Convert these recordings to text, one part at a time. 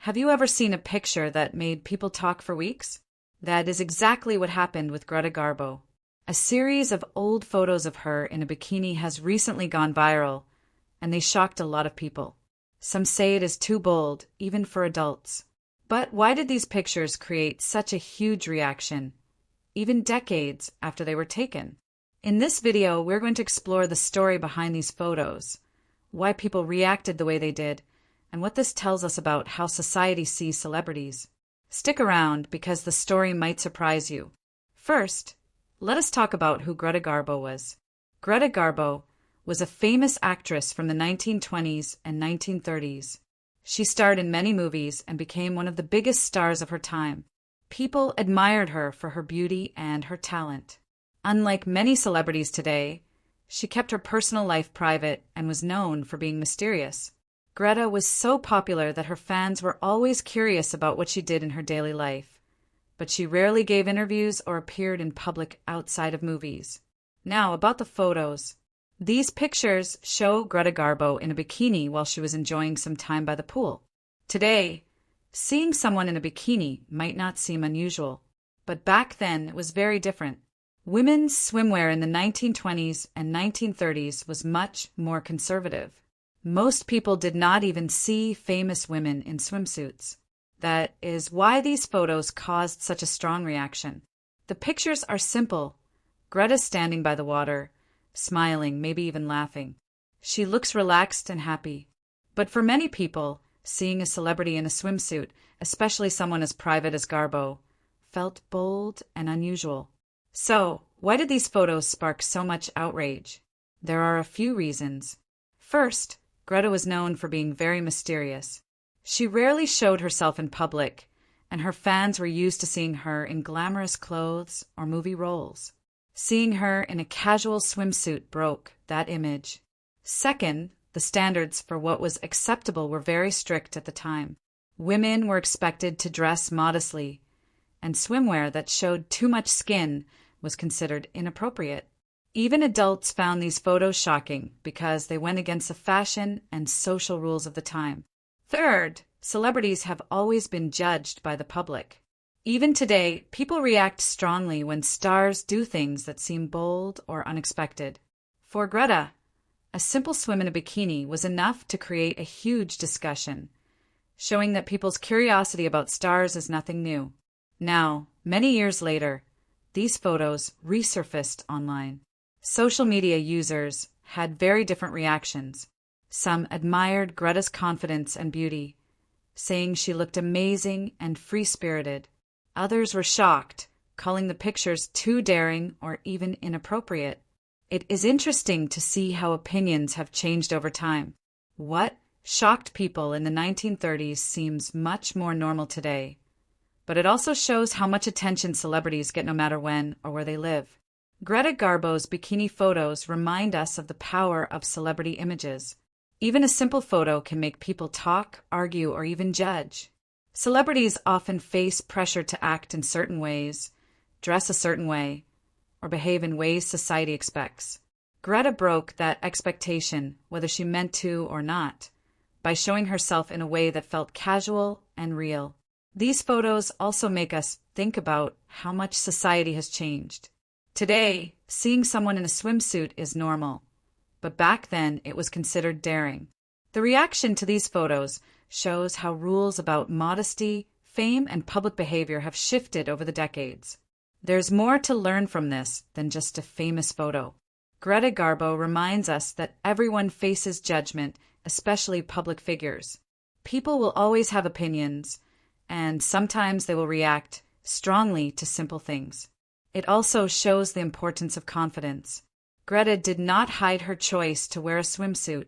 Have you ever seen a picture that made people talk for weeks? That is exactly what happened with Greta Garbo. A series of old photos of her in a bikini has recently gone viral, and they shocked a lot of people. Some say it is too bold, even for adults. But why did these pictures create such a huge reaction, even decades after they were taken? In this video, we're going to explore the story behind these photos, why people reacted the way they did, and what this tells us about how society sees celebrities. Stick around because the story might surprise you. First, let us talk about who Greta Garbo was. Greta Garbo was a famous actress from the 1920s and 1930s. She starred in many movies and became one of the biggest stars of her time. People admired her for her beauty and her talent. Unlike many celebrities today, she kept her personal life private and was known for being mysterious. Greta was so popular that her fans were always curious about what she did in her daily life, but she rarely gave interviews or appeared in public outside of movies. Now, about the photos. These pictures show Greta Garbo in a bikini while she was enjoying some time by the pool. Today, seeing someone in a bikini might not seem unusual, but back then it was very different. Women's swimwear in the 1920s and 1930s was much more conservative. Most people did not even see famous women in swimsuits. That is why these photos caused such a strong reaction. The pictures are simple. Greta standing by the water, smiling, maybe even laughing. She looks relaxed and happy. But for many people, seeing a celebrity in a swimsuit, especially someone as private as Garbo, felt bold and unusual. So, why did these photos spark so much outrage? There are a few reasons. First, Greta was known for being very mysterious. She rarely showed herself in public, and her fans were used to seeing her in glamorous clothes or movie roles. Seeing her in a casual swimsuit broke that image. Second, the standards for what was acceptable were very strict at the time. Women were expected to dress modestly, and swimwear that showed too much skin was considered inappropriate. Even adults found these photos shocking because they went against the fashion and social rules of the time. Third, celebrities have always been judged by the public. Even today, people react strongly when stars do things that seem bold or unexpected. For Greta, a simple swim in a bikini was enough to create a huge discussion, showing that people's curiosity about stars is nothing new. Now, many years later, these photos resurfaced online. Social media users had very different reactions. Some admired Greta's confidence and beauty, saying she looked amazing and free-spirited. Others were shocked, calling the pictures too daring or even inappropriate. It is interesting to see how opinions have changed over time. What shocked people in the 1930s seems much more normal today. But it also shows how much attention celebrities get no matter when or where they live. Greta Garbo's bikini photos remind us of the power of celebrity images. Even a simple photo can make people talk, argue, or even judge. Celebrities often face pressure to act in certain ways, dress a certain way, or behave in ways society expects. Greta broke that expectation, whether she meant to or not, by showing herself in a way that felt casual and real. These photos also make us think about how much society has changed. Today, seeing someone in a swimsuit is normal, but back then it was considered daring. The reaction to these photos shows how rules about modesty, fame, and public behavior have shifted over the decades. There's more to learn from this than just a famous photo. Greta Garbo reminds us that everyone faces judgment, especially public figures. People will always have opinions, and sometimes they will react strongly to simple things. It also shows the importance of confidence. Greta did not hide her choice to wear a swimsuit,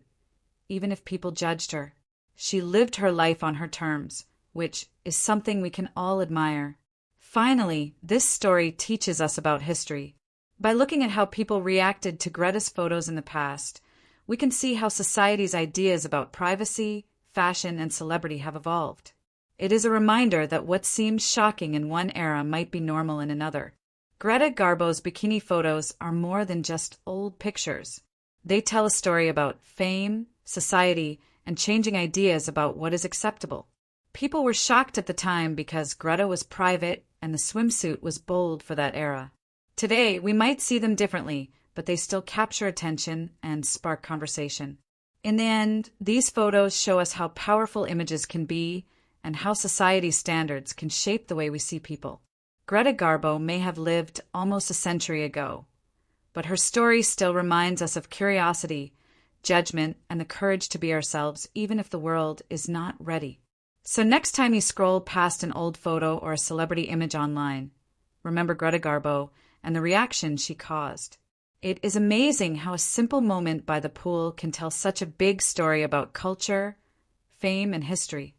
even if people judged her. She lived her life on her terms, which is something we can all admire. Finally, this story teaches us about history. By looking at how people reacted to Greta's photos in the past, we can see how society's ideas about privacy, fashion, and celebrity have evolved. It is a reminder that what seems shocking in one era might be normal in another. Greta Garbo's bikini photos are more than just old pictures. They tell a story about fame, society, and changing ideas about what is acceptable. People were shocked at the time because Greta was private and the swimsuit was bold for that era. Today, we might see them differently, but they still capture attention and spark conversation. In the end, these photos show us how powerful images can be and how society's standards can shape the way we see people. Greta Garbo may have lived almost a century ago, but her story still reminds us of curiosity, judgment, and the courage to be ourselves, even if the world is not ready. So next time you scroll past an old photo or a celebrity image online, remember Greta Garbo and the reaction she caused. It is amazing how a simple moment by the pool can tell such a big story about culture, fame, and history.